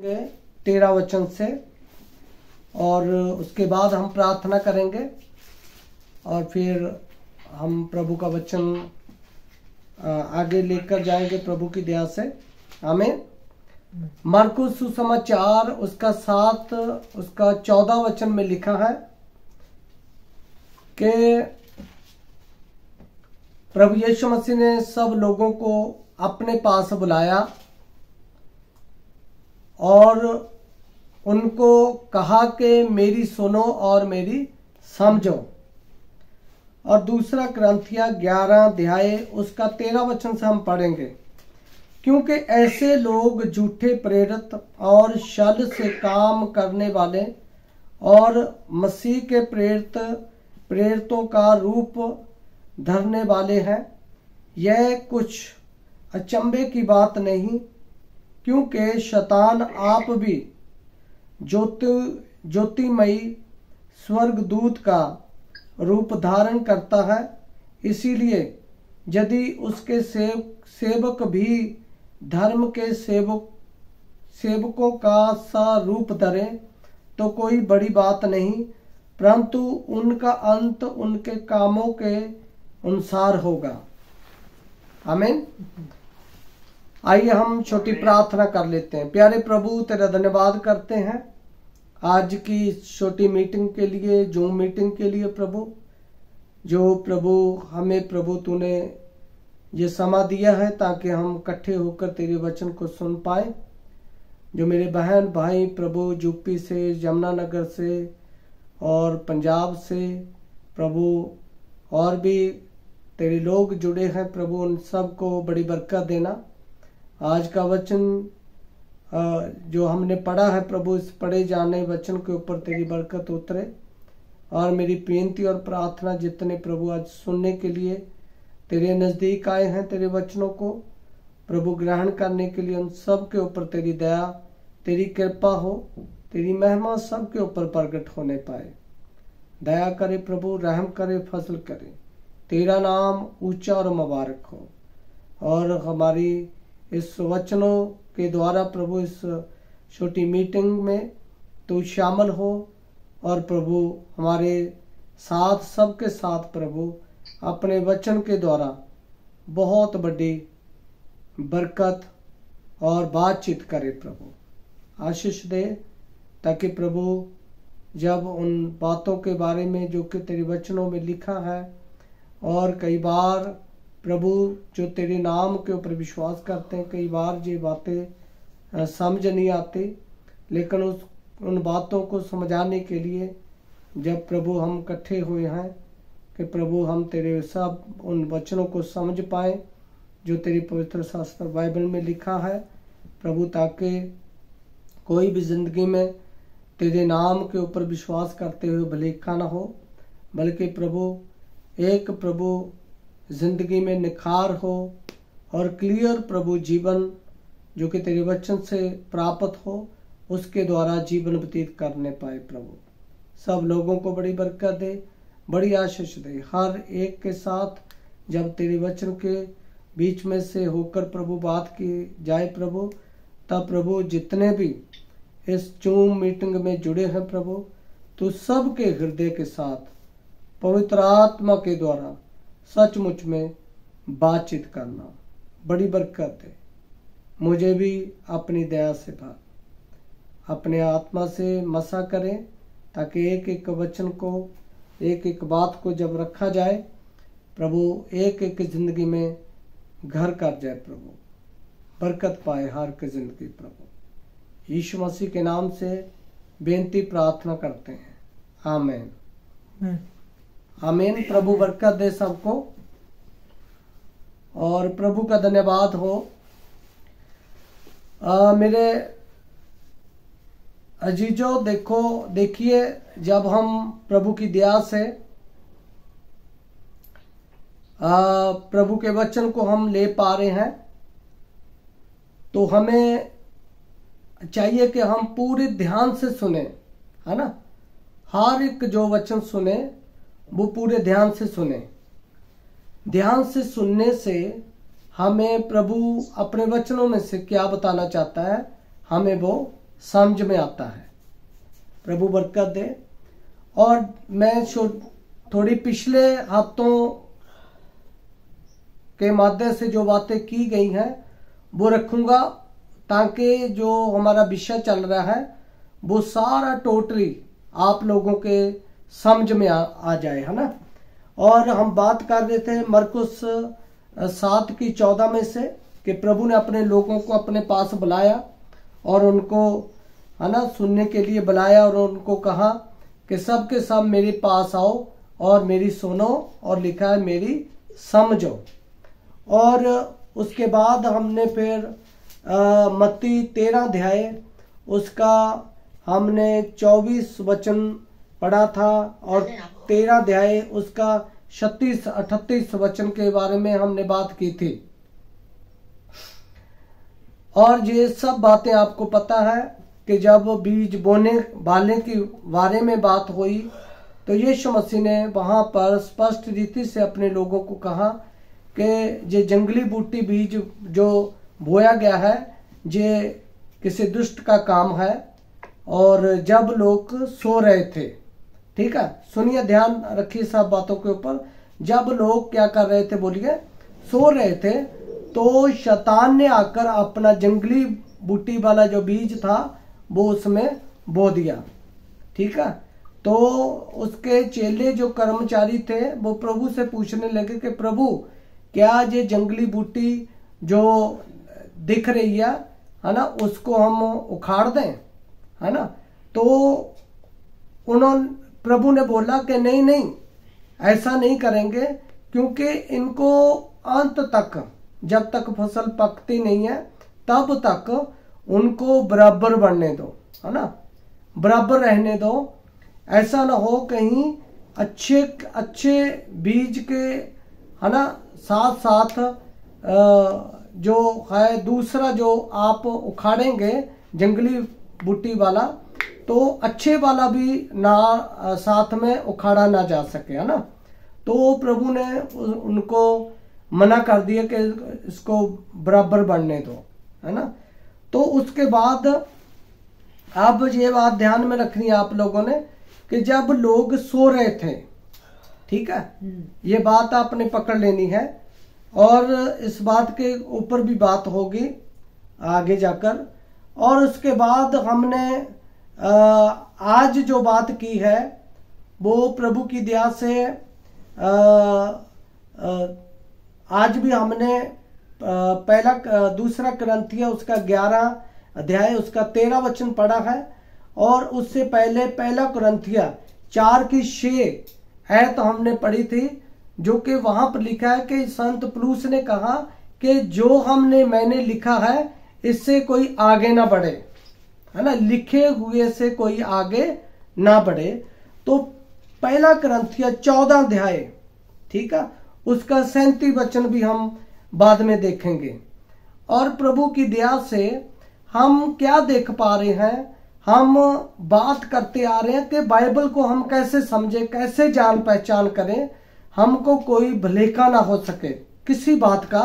13 वचन से, और उसके बाद हम प्रार्थना करेंगे और फिर हम प्रभु का वचन आगे लेकर जाएंगे प्रभु की दया से। आमीन। मरकुस सुसमाचार उसका 7 उसका 14 वचन में लिखा है कि प्रभु यीशु मसीह ने सब लोगों को अपने पास बुलाया और उनको कहा कि मेरी सुनो और मेरी समझो। और दूसरा ग्रंथिया 11 अध्याय उसका 13 वचन से हम पढ़ेंगे, क्योंकि ऐसे लोग झूठे प्रेरित और छल से काम करने वाले और मसीह के प्रेरितों का रूप धरने वाले हैं। यह कुछ अचंभे की बात नहीं, क्योंकि शैतान आप भी ज्योतिमयी स्वर्गदूत का रूप धारण करता है। इसीलिए यदि उसके सेवक भी धर्म के सेवकों का सा रूप धरें तो कोई बड़ी बात नहीं, परंतु उनका अंत उनके कामों के अनुसार होगा। आमीन। आइए हम छोटी प्रार्थना कर लेते हैं। प्यारे प्रभु, तेरा धन्यवाद करते हैं आज की छोटी मीटिंग के लिए, जूम मीटिंग के लिए प्रभु, जो प्रभु हमें प्रभु तूने ये समा दिया है ताकि हम इकट्ठे होकर तेरे वचन को सुन पाए। जो मेरे बहन भाई प्रभु यूपी से, यमुनानगर से और पंजाब से प्रभु और भी तेरे लोग जुड़े हैं प्रभु, उन सब को बड़ी बरकत देना। आज का वचन जो हमने पढ़ा है प्रभु, इस पढ़े जाने वचन के ऊपर तेरी बरकत उतरे। और मेरी बेनती और प्रार्थना, जितने प्रभु आज सुनने के लिए तेरे नज़दीक आए हैं तेरे वचनों को प्रभु ग्रहण करने के लिए, उन सब के ऊपर तेरी दया तेरी कृपा हो, तेरी महिमा सब के ऊपर प्रकट होने पाए। दया करे प्रभु, रहम करे, फजल करे, तेरा नाम ऊंचा और मुबारक हो। और हमारी इस वचनों के द्वारा प्रभु इस छोटी मीटिंग में तू शामिल हो और प्रभु हमारे साथ, सबके साथ प्रभु अपने वचन के द्वारा बहुत बड़ी बरकत और बातचीत करे प्रभु, आशीष दे, ताकि प्रभु जब उन बातों के बारे में जो कि तेरे वचनों में लिखा है, और कई बार प्रभु जो तेरे नाम के ऊपर विश्वास करते हैं, कई बार ये बातें समझ नहीं आती, लेकिन उन बातों को समझाने के लिए जब प्रभु हम इकट्ठे हुए हैं कि प्रभु हम तेरे सब उन वचनों को समझ पाए जो तेरी पवित्र शास्त्र बाइबल में लिखा है प्रभु, ताकि कोई भी जिंदगी में तेरे नाम के ऊपर विश्वास करते हुए भलेखा ना हो, बल्कि प्रभु एक प्रभु जिंदगी में निखार हो और क्लियर प्रभु जीवन जो कि तेरे वचन से प्राप्त हो, उसके द्वारा जीवन व्यतीत करने पाए प्रभु। सब लोगों को बड़ी बरकत दे, बड़ी आशीष दे। हर एक के साथ जब तेरे वचन के बीच में से होकर प्रभु बात की जाए प्रभु, तब प्रभु जितने भी इस जूम मीटिंग में जुड़े हैं प्रभु, तो सबके हृदय के साथ पवित्र आत्मा के द्वारा सचमुच में बातचीत करना, बड़ी बरकत दे। मुझे भी अपनी दया से भर, अपने आत्मा से मसा करें, ताकि एक एक वचन को, एक एक बात को जब रखा जाए प्रभु, एक एक जिंदगी में घर कर जाए प्रभु, बरकत पाए हर की जिंदगी प्रभु। यीशु मसीह के नाम से बेनती प्रार्थना करते हैं, आमीन आमीन। प्रभु बरकत दे सबको और प्रभु का धन्यवाद हो। मेरे अजीजों, देखिए जब हम प्रभु की दया से प्रभु के वचन को हम ले पा रहे हैं, तो हमें चाहिए कि हम पूरे ध्यान से सुने, है ना। हर एक जो वचन सुने वो पूरे ध्यान से सुने। ध्यान से सुनने से हमें प्रभु अपने वचनों में से क्या बताना चाहता है, हमें वो समझ में आता है। प्रभु बरकत दे। और मैं थोड़ी पिछले हफ्तों के माध्यम से जो बातें की गई हैं वो रखूंगा, ताकि जो हमारा विषय चल रहा है वो सारा टोटली आप लोगों के समझ में आ जाए, है ना। और हम बात कर रहे थे मरकुस 7:14 में से कि प्रभु ने अपने लोगों को अपने पास बुलाया और उनको, है ना, सुनने के लिए बुलाया और उनको कहा कि सब के सब मेरे पास आओ और मेरी सुनो, और लिखा है मेरी समझो। और उसके बाद हमने फिर मत्ती 13 अध्याय उसका हमने 24 वचन पढ़ा था और 13 अध्याय उसका 36-38 वचन के बारे में हमने बात की थी। और ये सब बातें आपको पता है कि जब बीज बोने वाले के बारे में बात हुई तो यीशु मसीह ने वहां पर स्पष्ट रीति से अपने लोगों को कहा कि ये जंगली बूटी बीज जो बोया गया है ये किसी दुष्ट का काम है। और जब लोग सो रहे थे, ठीक है, सुनिए, ध्यान रखिए सब बातों के ऊपर। जब लोग क्या कर रहे थे, बोलिए, सो रहे थे, तो शैतान ने आकर अपना जंगली बूटी वाला जो बीज था वो उसमें बो दिया, ठीक है। तो उसके चेले जो कर्मचारी थे वो प्रभु से पूछने लगे कि प्रभु क्या ये जंगली बूटी जो दिख रही है ना, उसको हम उखाड़ दें, है ना। तो प्रभु ने बोला कि नहीं नहीं, ऐसा नहीं करेंगे, क्योंकि इनको अंत तक, जब तक फसल पकती नहीं है तब तक उनको बराबर बढ़ने दो, है ना, बराबर रहने दो। ऐसा ना हो कहीं अच्छे अच्छे बीज के, है ना, साथ साथ जो है दूसरा जो आप उखाड़ेंगे जंगली बूटी वाला, तो अच्छे वाला भी ना साथ में उखाड़ा ना जा सके, है ना। तो प्रभु ने उनको मना कर दिया कि इसको बराबर बढ़ने दो, है ना। तो उसके बाद अब ये बात ध्यान में रखनी है आप लोगों ने कि जब लोग सो रहे थे, ठीक है, ये बात आपने पकड़ लेनी है। और इस बात के ऊपर भी बात होगी आगे जाकर। और उसके बाद हमने आज जो बात की है वो प्रभु की दया से आज भी हमने दूसरा करंथिया उसका 11 अध्याय उसका 13 वचन पढ़ा है। और उससे पहले पहला करंथिया 4:6 आयत हमने पढ़ी थी, जो कि वहां पर लिखा है कि संत पौलुस ने कहा कि जो मैंने लिखा है इससे कोई आगे ना बढ़े, है ना, लिखे हुए से कोई आगे ना बढ़े। तो पहला करंथिया 14 अध्याय, ठीक है, उसका 37 वचन भी हम बाद में देखेंगे। और प्रभु की दया से हम क्या देख पा रहे हैं, हम बात करते आ रहे हैं कि बाइबल को हम कैसे समझे, कैसे जान पहचान करें, हमको कोई भलेखा ना हो सके किसी बात का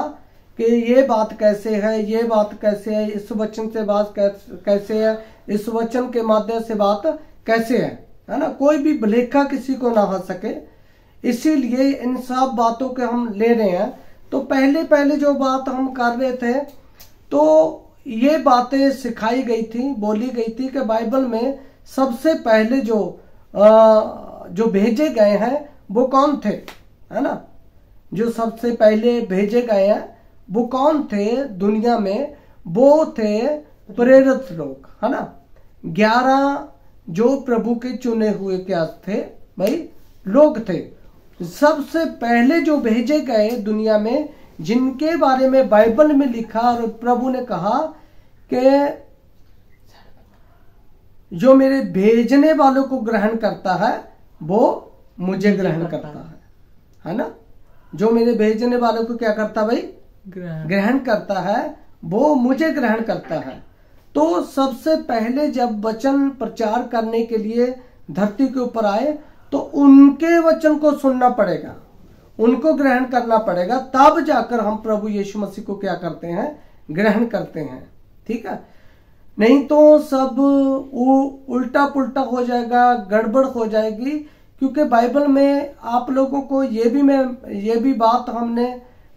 कि ये बात कैसे है, ये बात कैसे है, इस वचन से बात कैसे है, इस वचन के माध्यम से बात कैसे है ना, कोई भी भलेखा किसी को ना हो सके। इसीलिए इन सब बातों के हम ले रहे हैं। तो पहले जो बात हम कर रहे थे, तो ये बातें सिखाई गई थी, बोली गई थी कि बाइबल में सबसे पहले जो भेजे गए हैं वो कौन थे, है ना, जो सबसे पहले भेजे गए हैं वो कौन थे दुनिया में, वो थे प्रेरित लोग, है ना। 11 जो प्रभु के चुने हुए क्या थे भाई, लोग थे। सबसे पहले जो भेजे गए दुनिया में, जिनके बारे में बाइबल में लिखा और प्रभु ने कहा कि जो मेरे भेजने वालों को ग्रहण करता है वो मुझे ग्रहण करता है ना। जो मेरे भेजने वालों को क्या करता भाई, ग्रहण करता है, वो मुझे ग्रहण करता है। तो सबसे पहले जब वचन प्रचार करने के लिए धरती के ऊपर आए तो उनके वचन को सुनना पड़ेगा, उनको ग्रहण करना पड़ेगा, तब जाकर हम प्रभु यीशु मसीह को क्या करते हैं, ग्रहण करते हैं, ठीक है। नहीं तो सब उल्टा पुल्टा हो जाएगा, गड़बड़ हो जाएगी। क्योंकि बाइबल में आप लोगों को ये भी बात हमने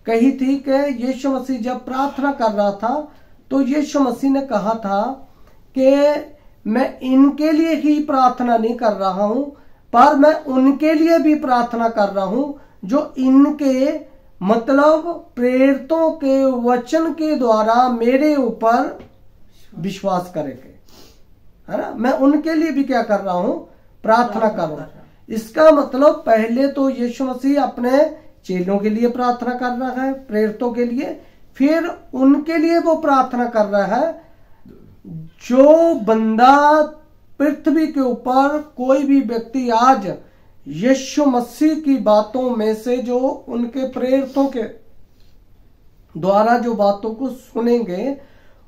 कही थी कि यीशु मसीह जब प्रार्थना कर रहा था तो यीशु मसीह ने कहा था कि मैं इनके लिए ही प्रार्थना नहीं कर रहा हूं, पर मैं उनके लिए भी प्रार्थना कर रहा हूं जो इनके मतलब प्रेरितों के वचन के द्वारा मेरे ऊपर विश्वास करेंगे, है ना। मैं उनके लिए भी क्या कर रहा हूं, प्रार्थना कर रहा हूं। इसका मतलब पहले तो यीशु मसीह अपने चेलों के लिए प्रार्थना कर रहा है, प्रेरितों के लिए, फिर उनके लिए वो प्रार्थना कर रहा है जो बंदा पृथ्वी के ऊपर कोई भी व्यक्ति आज यीशु मसीह की बातों में से जो उनके प्रेरितों के द्वारा जो बातों को सुनेंगे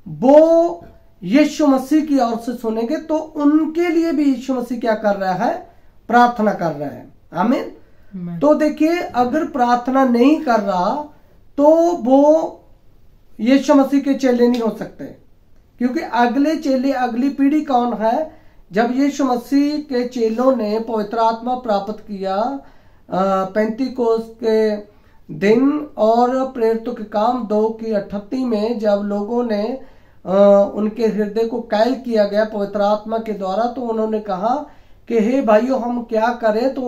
वो यीशु मसीह की ओर से सुनेंगे, तो उनके लिए भी यीशु मसीह क्या कर रहा है, प्रार्थना कर रहा है। आमीन। तो देखिए, अगर प्रार्थना नहीं कर रहा तो वो यीशु मसीह के चेले नहीं हो सकते, क्योंकि अगले चेले, अगली पीढ़ी कौन है। जब यीशु मसीह के चेलों ने पवित्र आत्मा प्राप्त किया 35 के दिन और प्रेरितों के काम 2:38 में जब लोगों ने उनके हृदय को कायल किया गया पवित्र आत्मा के द्वारा, तो उन्होंने कहा कि हे भाइयों हम क्या करें। तो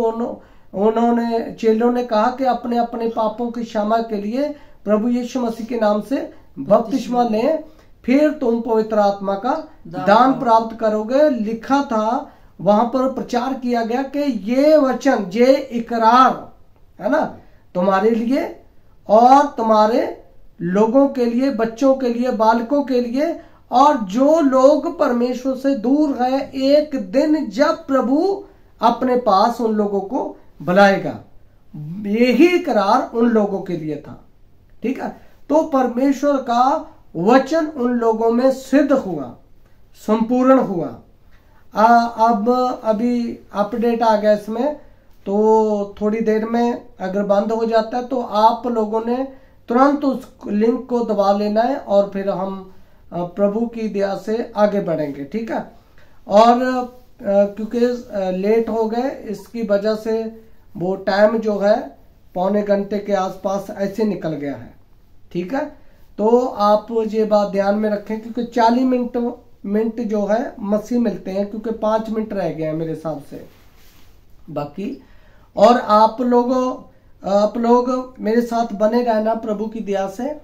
उन्होंने चेलों ने कहा कि अपने अपने पापों की क्षमा के लिए प्रभु यीशु मसीह के नाम से बपतिस्मा लें, फिर तुम पवित्र आत्मा का दान प्राप्त करोगे। लिखा था वहां पर, प्रचार किया गया कि ये वचन, ये इकरार है ना, तुम्हारे लिए और तुम्हारे लोगों के लिए, बच्चों के लिए, बालकों के लिए, और जो लोग परमेश्वर से दूर है, एक दिन जब प्रभु अपने पास उन लोगों को बुलाएगा। यही इकरार उन लोगों के लिए था। ठीक है, तो परमेश्वर का वचन उन लोगों में सिद्ध हुआ, संपूर्ण हुआ। अब अभी अपडेट आ गया इसमें, तो थोड़ी देर में अगर बंद हो जाता है तो आप लोगों ने तुरंत उस लिंक को दबा लेना है और फिर हम प्रभु की दया से आगे बढ़ेंगे। ठीक है, और क्योंकि लेट हो गए इसकी वजह से वो टाइम जो है 1.25 घंटे के आसपास ऐसे निकल गया है। ठीक है, तो आप ये बात ध्यान में रखें, क्योंकि 40 मिनट जो है मसीह मिलते हैं, क्योंकि 5 मिनट रह गए हैं मेरे हिसाब से बाकी। और आप लोग मेरे साथ बने रहना प्रभु की दया से,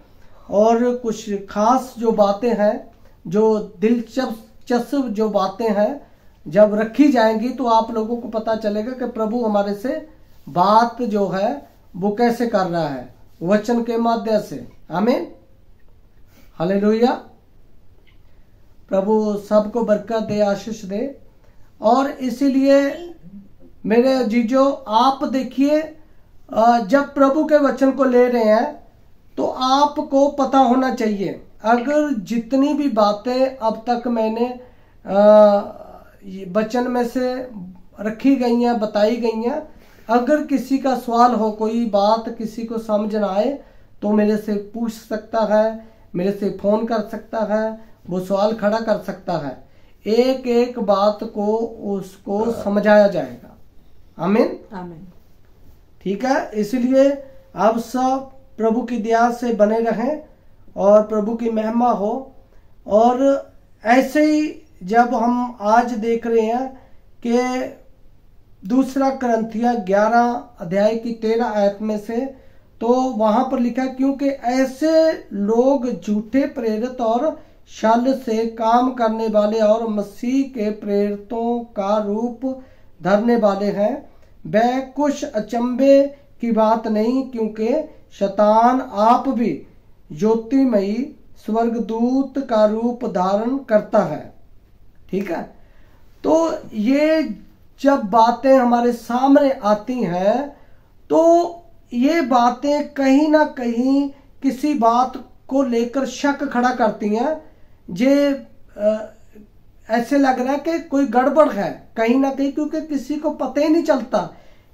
और कुछ खास जो बातें हैं, जो दिलचस्प जो बातें हैं, जब रखी जाएंगी तो आप लोगों को पता चलेगा कि प्रभु हमारे से बात जो है वो कैसे कर रहा है, वचन के माध्यम से। आमीन, हालेलुया। प्रभु सबको बरकत दे, आशीष दे। और इसीलिए मेरे अजीजों, आप देखिए, जब प्रभु के वचन को ले रहे हैं तो आपको पता होना चाहिए, अगर जितनी भी बातें अब तक मैंने वचन में से रखी गई हैं, बताई गई हैं, अगर किसी का सवाल हो, कोई बात किसी को समझ ना आए, तो मेरे से पूछ सकता है, मेरे से फोन कर सकता है, वो सवाल खड़ा कर सकता है। एक एक बात को उसको समझाया जाएगा। आमीन, आमीन। ठीक है, इसलिए आप सब प्रभु की दया से बने रहें और प्रभु की महिमा हो। और ऐसे ही जब हम आज देख रहे हैं कि 2 कुरिन्थियों 11 अध्याय की 13 आयत में से, तो वहां पर लिखा, क्योंकि ऐसे लोग झूठे प्रेरित और छल से काम करने वाले और मसीह के प्रेरितों का रूप धरने वाले हैं। वह कुछ अचंभे की बात नहीं, क्योंकि शैतान आप भी ज्योतिमयी स्वर्गदूत का रूप धारण करता है। ठीक है, तो ये जब बातें हमारे सामने आती हैं तो ये बातें कहीं ना कहीं किसी बात को लेकर शक खड़ा करती हैं। ये ऐसे लग रहा है कि कोई गड़बड़ है कहीं ना कहीं, क्योंकि किसी को पता ही नहीं चलता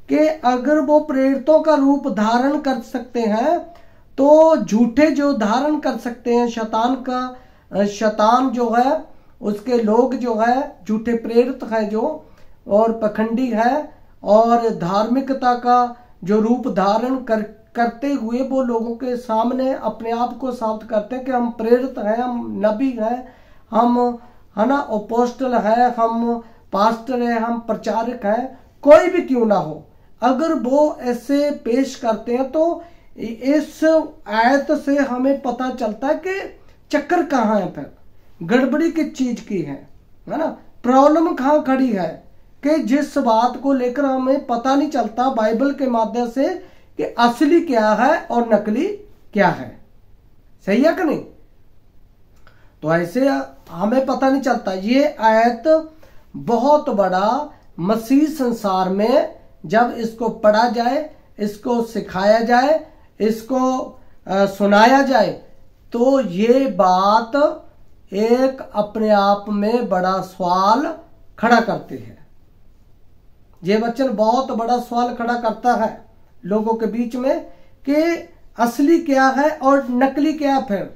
कि अगर वो प्रेरितों का रूप धारण कर सकते हैं तो झूठे जो धारण कर सकते हैं, शैतान जो है उसके लोग जो है झूठे प्रेरित है जो, और पखंडी है, और धार्मिकता का जो रूप धारण करते हुए वो लोगों के सामने अपने आप को साबित करते हैं कि हम प्रेरित हैं, हम नबी हैं, हम है ना अपोस्टल है, हम पास्टर है, हम प्रचारक हैं, कोई भी क्यों ना हो, अगर वो ऐसे पेश करते हैं तो इस आयत से हमें पता चलता है कि चक्कर कहाँ है, फिर गड़बड़ी किस चीज की है ना, प्रॉब्लम कहाँ खड़ी है, कि जिस बात को लेकर हमें पता नहीं चलता बाइबल के माध्यम से कि असली क्या है और नकली क्या है। सही है कि नहीं? तो ऐसे हमें पता नहीं चलता। ये आयत बहुत बड़ा मसीह संसार में जब इसको पढ़ा जाए, इसको सिखाया जाए, इसको सुनाया जाए, तो ये बात एक अपने आप में बड़ा सवाल खड़ा करती है। ये वचन बहुत बड़ा सवाल खड़ा करता है लोगों के बीच में कि असली क्या है और नकली क्या है। फिर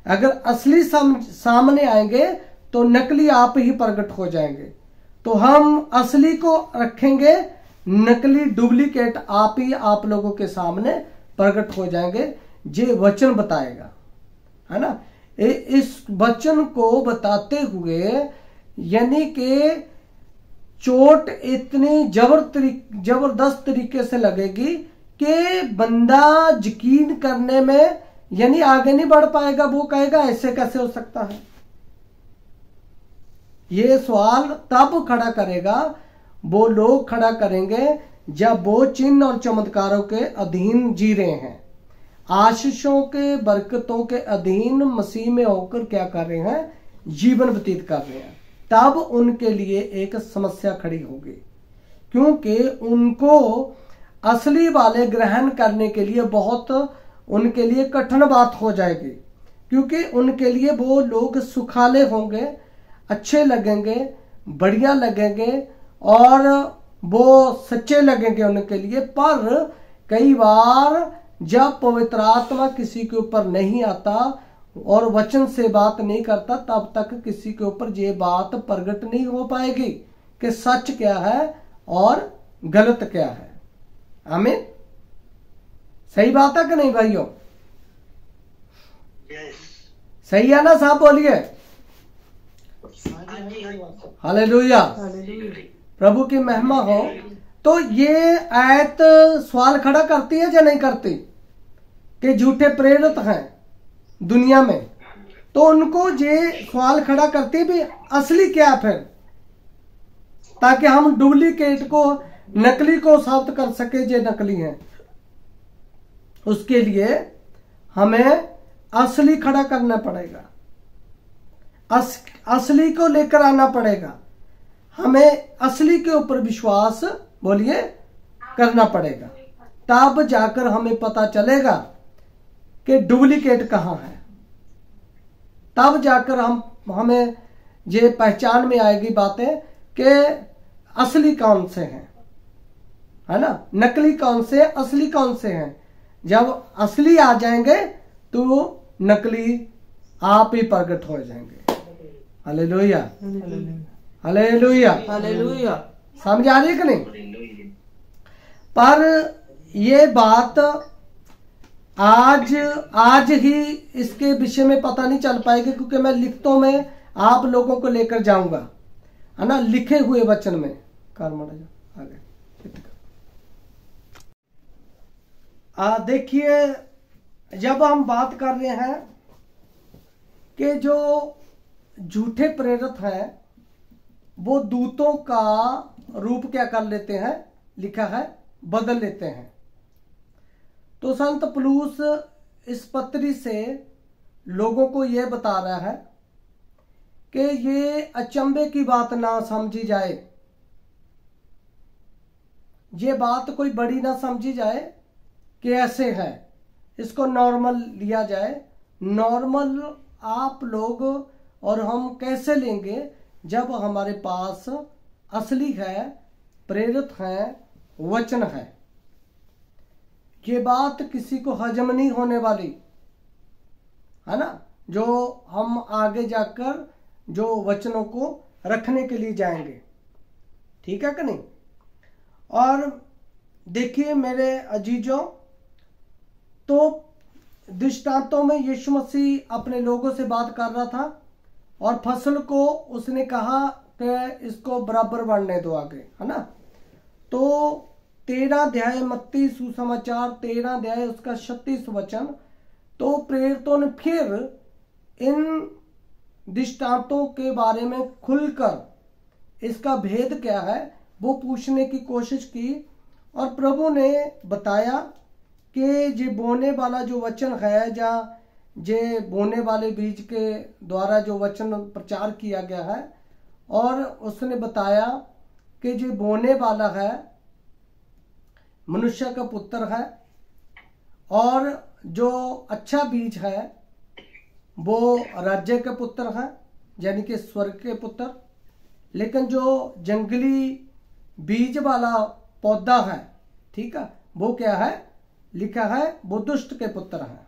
अगर असली सामने आएंगे तो नकली आप ही प्रकट हो जाएंगे, तो हम असली को रखेंगे, नकली डुप्लीकेट आप ही आप लोगों के सामने प्रकट हो जाएंगे। ये वचन बताएगा, है ना। इस वचन को बताते हुए यानी कि चोट इतनी जबरदस्त तरीके से लगेगी कि बंदा यकीन करने में यानी आगे नहीं बढ़ पाएगा। वो कहेगा ऐसे कैसे हो सकता है। ये सवाल तब खड़ा करेगा, वो लोग खड़ा करेंगे जब वो चिन्ह और चमत्कारों के अधीन जी रहे हैं, आशीषों के बरकतों के अधीन मसीह में होकर क्या कर रहे हैं, जीवन व्यतीत कर रहे हैं। तब उनके लिए एक समस्या खड़ी होगी, क्योंकि उनको असली वाले ग्रहण करने के लिए बहुत उनके लिए कठिन बात हो जाएगी, क्योंकि उनके लिए वो लोग सुखाले होंगे, अच्छे लगेंगे, बढ़िया लगेंगे और वो सच्चे लगेंगे उनके लिए। पर कई बार जब पवित्र आत्मा किसी के ऊपर नहीं आता और वचन से बात नहीं करता, तब तक किसी के ऊपर ये बात प्रकट नहीं हो पाएगी कि सच क्या है और गलत क्या है। आमीन। सही बात है कि नहीं भाइयों? सही है ना साहब? बोलिए हालेलुया, प्रभु की महिमा हो। तो ये आयत सवाल खड़ा करती है या नहीं करती कि झूठे प्रेरित हैं दुनिया में, तो उनको ये सवाल खड़ा करती भी असली क्या फिर, ताकि हम डुप्लीकेट को नकली को साबित कर सके जे नकली है। उसके लिए हमें असली खड़ा करना पड़ेगा, असली को लेकर आना पड़ेगा, हमें असली के ऊपर विश्वास बोलिए करना पड़ेगा। तब जाकर हमें पता चलेगा कि डुप्लीकेट कहाँ है। तब जाकर हमें ये पहचान में आएगी बातें कि असली कौन से हैं, है ना, नकली कौन से, असली कौन से हैं। जब असली आ जाएंगे तो नकली आप ही प्रकट हो जाएंगे। Hallelujah, hallelujah, hallelujah. समझ आ रही है कि नहीं? पर ये बात आज ही इसके विषय में पता नहीं चल पाएगी, क्योंकि मैं लिखतों में आप लोगों को लेकर जाऊंगा, है ना, लिखे हुए वचन में। आगे देखिए, जब हम बात कर रहे हैं कि जो झूठे प्रेरित हैं वो दूतों का रूप क्या कर लेते हैं, लिखा है बदल लेते हैं। तो संत पौलुस इस पत्री से लोगों को यह बता रहा है कि ये अचंभे की बात ना समझी जाए, ये बात कोई बड़ी ना समझी जाए कि ऐसे है, इसको नॉर्मल लिया जाए। नॉर्मल आप लोग और हम कैसे लेंगे जब हमारे पास असली है, प्रेरित है, वचन है। ये बात किसी को हजम नहीं होने वाली, है ना, जो हम आगे जाकर जो वचनों को रखने के लिए जाएंगे। ठीक है कि नहीं? और देखिए मेरे अजीजों, तो दृष्टांतों में यीशु मसीह अपने लोगों से बात कर रहा था और फसल को उसने कहा कि इसको बराबर बढ़ने दो आगे, है ना। तो 13 अध्याय मत्ती सुसमाचार 13 अध्याय उसका 36 वचन, तो प्रेरितों ने फिर इन दृष्टांतों के बारे में खुलकर इसका भेद क्या है वो पूछने की कोशिश की। और प्रभु ने बताया कि जे बोने वाला जो वचन है, जहाँ जे बोने वाले बीज के द्वारा जो वचन प्रचार किया गया है, और उसने बताया कि जो बोने वाला है मनुष्य का पुत्र है, और जो अच्छा बीज है वो राज्य के पुत्र है, यानी कि स्वर्ग के पुत्र। लेकिन जो जंगली बीज वाला पौधा है, ठीक है, वो क्या है, लिखा है वो दुष्ट के पुत्र है।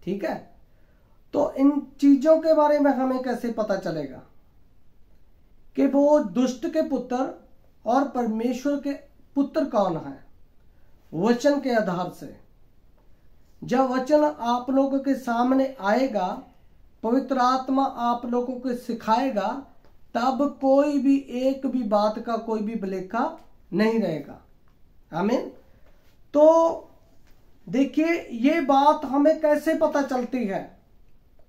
ठीक है, तो इन चीजों के बारे में हमें कैसे पता चलेगा कि वो दुष्ट के पुत्र और परमेश्वर के पुत्र कौन है? वचन के आधार से। जब वचन आप लोगों के सामने आएगा, पवित्र आत्मा आप लोगों को सिखाएगा, तब कोई भी एक भी बात का कोई भी भुलेखा नहीं रहेगा। आमीन। तो देखिए ये बात हमें कैसे पता चलती है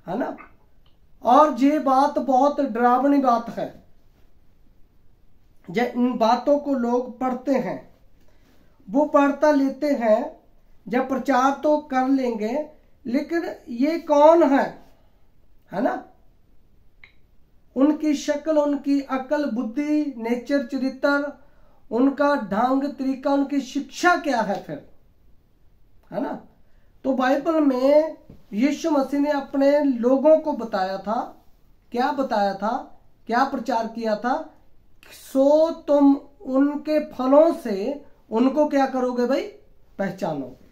ना। और ये बात बहुत डरावनी बात है। जब इन बातों को लोग पढ़ते हैं, वो पढ़ता लेते हैं, जब प्रचार तो कर लेंगे, लेकिन ये कौन है ना। उनकी शक्ल, उनकी अकल, बुद्धि, नेचर, चरित्र, उनका ढंग तरीका, उनकी शिक्षा क्या है फिर, है ना। तो बाइबल में यीशु मसीह ने अपने लोगों को बताया था, क्या बताया था, क्या प्रचार किया था, सो तुम उनके फलों से उनको क्या करोगे भाई, पहचानोगे।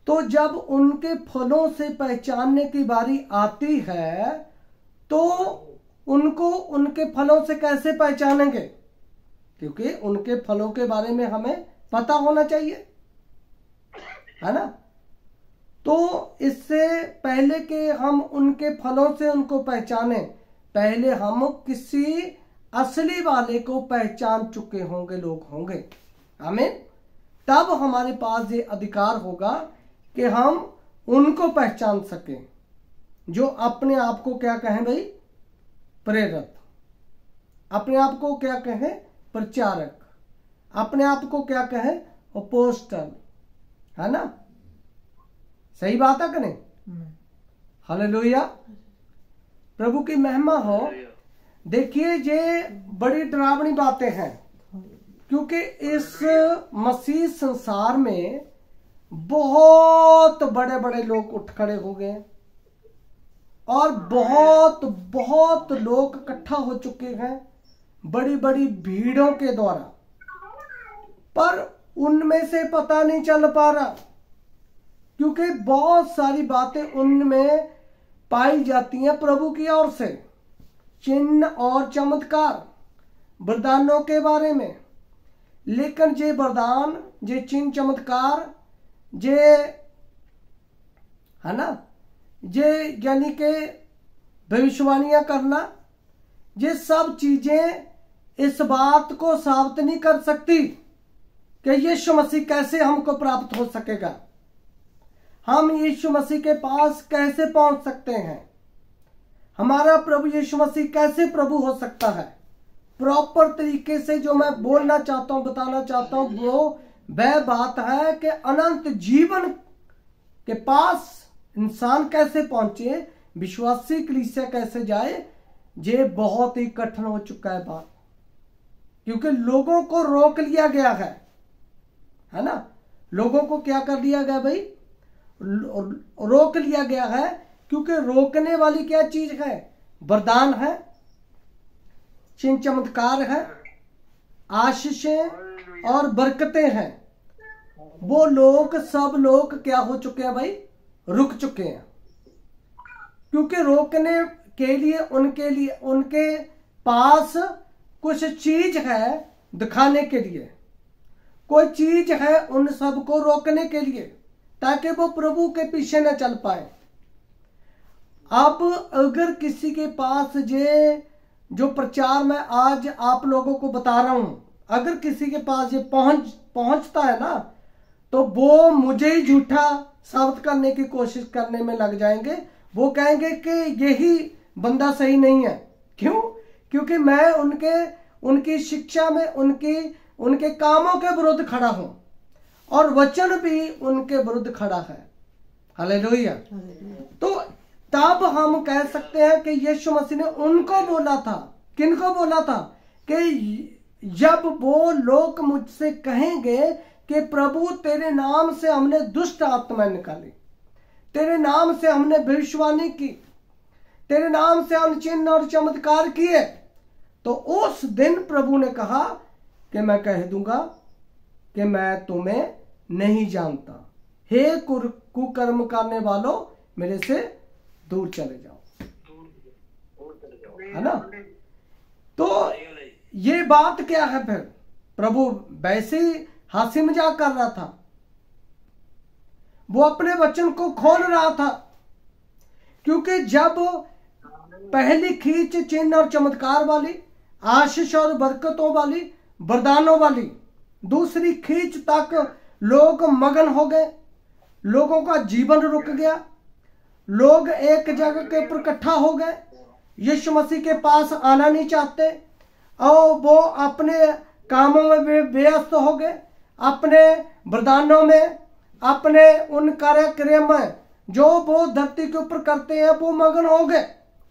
तो जब उनके फलों से पहचानने की बारी आती है, तो उनको उनके फलों से कैसे पहचानेंगे? क्योंकि उनके फलों के बारे में हमें पता होना चाहिए, है ना। तो इससे पहले कि हम उनके फलों से उनको पहचाने, पहले हम किसी असली वाले को पहचान चुके होंगे, लोग होंगे। आमीन। तब हमारे पास ये अधिकार होगा कि हम उनको पहचान सकें जो अपने आप को क्या कहें भाई, प्रेरित, अपने आप को क्या कहें, प्रचारक, अपने आप को क्या कहें, अपोस्टल, है ना। सही बात है कि नहीं? हालेलुया, प्रभु की महिमा हो। देखिए ये बड़ी डरावनी बातें हैं, क्योंकि इस मसीह संसार में बहुत बड़े बड़े लोग उठ खड़े हो गए और बहुत बहुत लोग इकट्ठा हो चुके हैं बड़ी बड़ी भीड़ों के द्वारा, पर उनमें से पता नहीं चल पा रहा, क्योंकि बहुत सारी बातें उनमें पाई जाती हैं प्रभु की ओर से, चिन्ह और चमत्कार, वरदानों के बारे में। लेकिन जे वरदान, जे चिन्ह चमत्कार, जे है ना, जे यानी के भविष्यवाणियां करना, ये सब चीजें इस बात को साबित नहीं कर सकती कि यीशु मसीह कैसे हमको प्राप्त हो सकेगा, हम यीशु मसीह के पास कैसे पहुंच सकते हैं, हमारा प्रभु यीशु मसीह कैसे प्रभु हो सकता है। प्रॉपर तरीके से जो मैं बोलना चाहता हूं, बताना चाहता हूं, वो वह बात है कि अनंत जीवन के पास इंसान कैसे पहुंचे, विश्वासी कलीसिया कैसे जाए, ये बहुत ही कठिन हो चुका है बात, क्योंकि लोगों को रोक लिया गया है ना। लोगों को क्या कर दिया गया भाई, रोक लिया गया है, क्योंकि रोकने वाली क्या चीज है, वरदान है, चिन्ह चमत्कार है, आशीषें और बरकतें हैं। वो लोग, सब लोग क्या हो चुके हैं भाई, रुक चुके हैं। क्योंकि रोकने के लिए उनके पास कुछ चीज है दिखाने के लिए, कोई चीज है उन सबको रोकने के लिए, ताकि वो प्रभु के पीछे न चल पाए। अब अगर किसी के पास जो प्रचार मैं आज आप लोगों को बता रहा हूं, अगर किसी के पास ये पहुंचता है ना, तो वो मुझे ही झूठा साबित करने की कोशिश करने में लग जाएंगे। वो कहेंगे कि यही बंदा सही नहीं है। क्यों? क्योंकि मैं उनकी शिक्षा में उनके कामों के विरुद्ध खड़ा हूं और वचन भी उनके विरुद्ध खड़ा है। हालेलुया। तो तब हम कह सकते हैं कि यीशु मसीह ने उनको बोला था। किनको बोला था? कि जब वो लोग मुझसे कहेंगे कि प्रभु तेरे नाम से हमने दुष्ट आत्मा निकाली, तेरे नाम से हमने भविष्यवाणी की, तेरे नाम से हमने चिन्ह और चमत्कार किए, तो उस दिन प्रभु ने कहा कि मैं कह दूंगा कि मैं तुम्हें नहीं जानता, हे कुकर्म करने वालों, मेरे से दूर चले जाओ। है ना? तो ये बात क्या है? फिर प्रभु वैसे ही हंसी मजाक कर रहा था, वो अपने वचन को खोल रहा था। क्योंकि जब पहली खींच चिन्ह और चमत्कार वाली, आशीष और बरकतों वाली, वरदानों वाली, दूसरी खींच तक लोग मगन हो गए, लोगों का जीवन रुक गया, लोग एक जगह के ऊपर इकट्ठा हो गए, यीशु मसीह के पास आना नहीं चाहते और वो अपने कामों में व्यस्त हो गए, अपने वरदानों में, अपने उन कार्यक्रम में जो वो धरती के ऊपर करते हैं, वो मगन हो गए,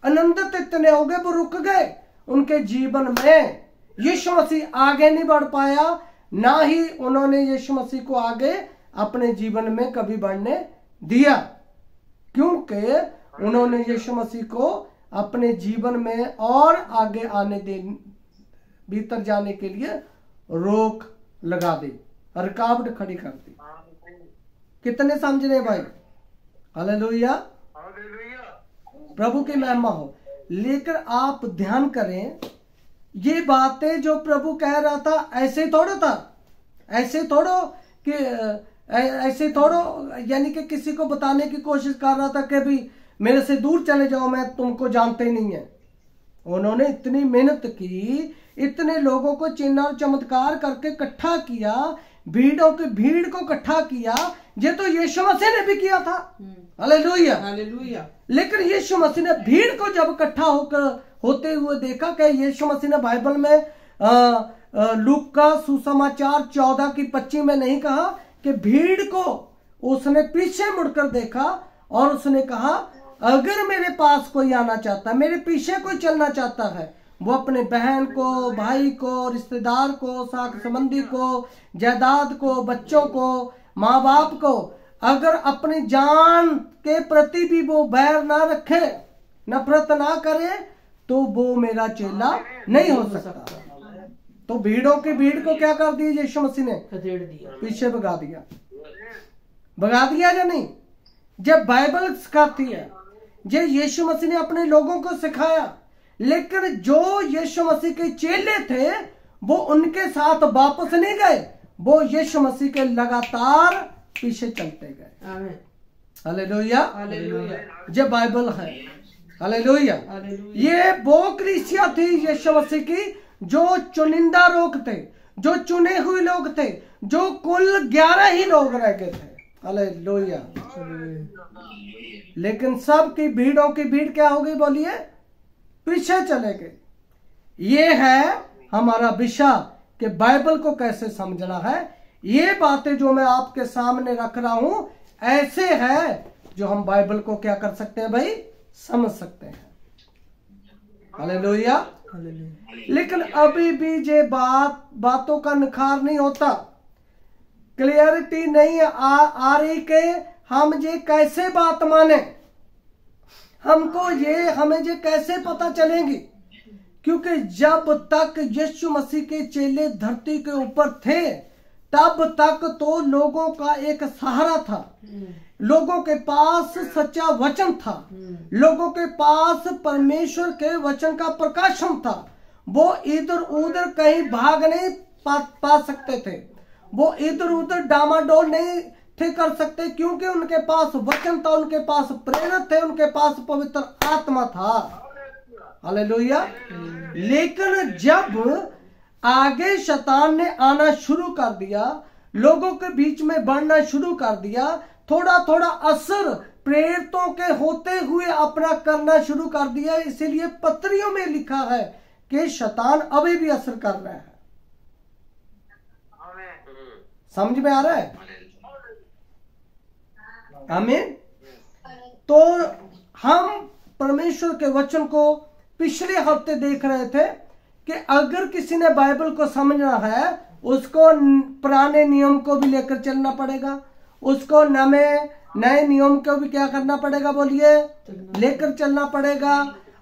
आनंदित इतने हो गए, वो रुक गए उनके जीवन में। यीशु मसीह आगे नहीं बढ़ पाया, ना ही उन्होंने यीशु मसीह को आगे अपने जीवन में कभी बढ़ने दिया, क्योंकि उन्होंने यीशु मसीह को अपने जीवन में और आगे आने दे, भीतर जाने के लिए रोक लगा दी, रुकावट खड़ी कर दी। कितने समझ रहे भाई? हालेलुया, प्रभु की महिमा हो। लेकर आप ध्यान करें, ये बातें जो प्रभु कह रहा था ऐसे थोड़ा था, ऐसे थोड़ो यानी कि किसी को बताने की कोशिश कर रहा था कि भी मेरे से दूर चले जाओ, मैं तुमको जानते ही नहीं है। उन्होंने इतनी मेहनत की, इतने लोगों को चिन्ह और चमत्कार करके इकट्ठा किया, भीड़ को इकट्ठा किया। ये तो यीशु मसीह ने भी किया था। Hallelujah, hallelujah. लेकिन यीशु मसीह ने भीड़ को जब इकट्ठा होते हुए देखा, कि यीशु मसीह ने बाइबल में लूका का सुसमाचार 14:25 में नहीं कहा कि भीड़ को उसने पीछे मुड़कर देखा और उसने कहा, अगर मेरे पास कोई आना चाहता है, मेरे पीछे कोई चलना चाहता है, वो अपने बहन को, भाई को, रिश्तेदार को, साक संबंधी को, जायदाद को, बच्चों को, माँ बाप को, अगर अपनी जान के प्रति भी वो बैर ना रखे, नफरत ना करे, तो वो मेरा चेला नहीं हो सकता। तो भीड़ को क्या कर दिया यीशु मसीह ने? खदेड़ दिया, पीछे भगा दिया या नहीं? जब बाइबल सिखाती है, जब यीशु मसीह ने अपने लोगों को सिखाया, लेकिन जो यीशु मसीह के चेले थे वो उनके साथ वापस नहीं गए, वो यीशु मसीह के लगातार पीछे चलते गए। आमीन, हालेलुया, हालेलुया। जब बाइबल है, हालेलुया। ये वो कलीसिया थी यीशु मसीह की, जो चुनिंदा लोग थे, जो चुने हुए लोग थे, जो कुल 11 ही लोग रह गए थे। हालेलुया। लेकिन सब की भीड़ों की भीड़ क्या हो गई? बोलिए, पीछे चले गए। ये है हमारा विषय कि बाइबल को कैसे समझना है। ये बातें जो मैं आपके सामने रख रहा हूं, ऐसे है जो हम बाइबल को क्या कर सकते हैं भाई? समझ सकते हैं। हालेलुया। लेकिन अभी भी ये बातों का निखार नहीं होता, क्लियरिटी नहीं आ रही कि हम ये कैसे बात माने, हमें ये कैसे पता चलेंगी। क्योंकि जब तक यीशु मसीह के चेले धरती के ऊपर थे, तब तक तो लोगों का एक सहारा था, लोगों के पास सच्चा वचन था, लोगों के पास परमेश्वर के वचन का प्रकाशन था। वो इधर उधर कहीं भाग नहीं पा सकते थे, वो इधर उधर डामाडोल नहीं थे कर सकते, क्योंकि उनके पास वचन था, उनके पास प्रेरित थे, उनके पास पवित्र आत्मा था। हालेलुया। लेकिन जब आगे शैतान ने आना शुरू कर दिया, लोगों के बीच में बढ़ना शुरू कर दिया, थोड़ा थोड़ा असर प्रेरितों के होते हुए अपना करना शुरू कर दिया। इसीलिए पत्रियों में लिखा है कि शैतान अभी भी असर कर रहा है। समझ में आ रहा है? आमीन। तो हम परमेश्वर के वचन को पिछले हफ्ते देख रहे थे कि अगर किसी ने बाइबल को समझना है, उसको पुराने नियम को भी लेकर चलना पड़ेगा, उसको नए नियम को भी क्या करना पड़ेगा, बोलिए, लेकर चलना पड़ेगा।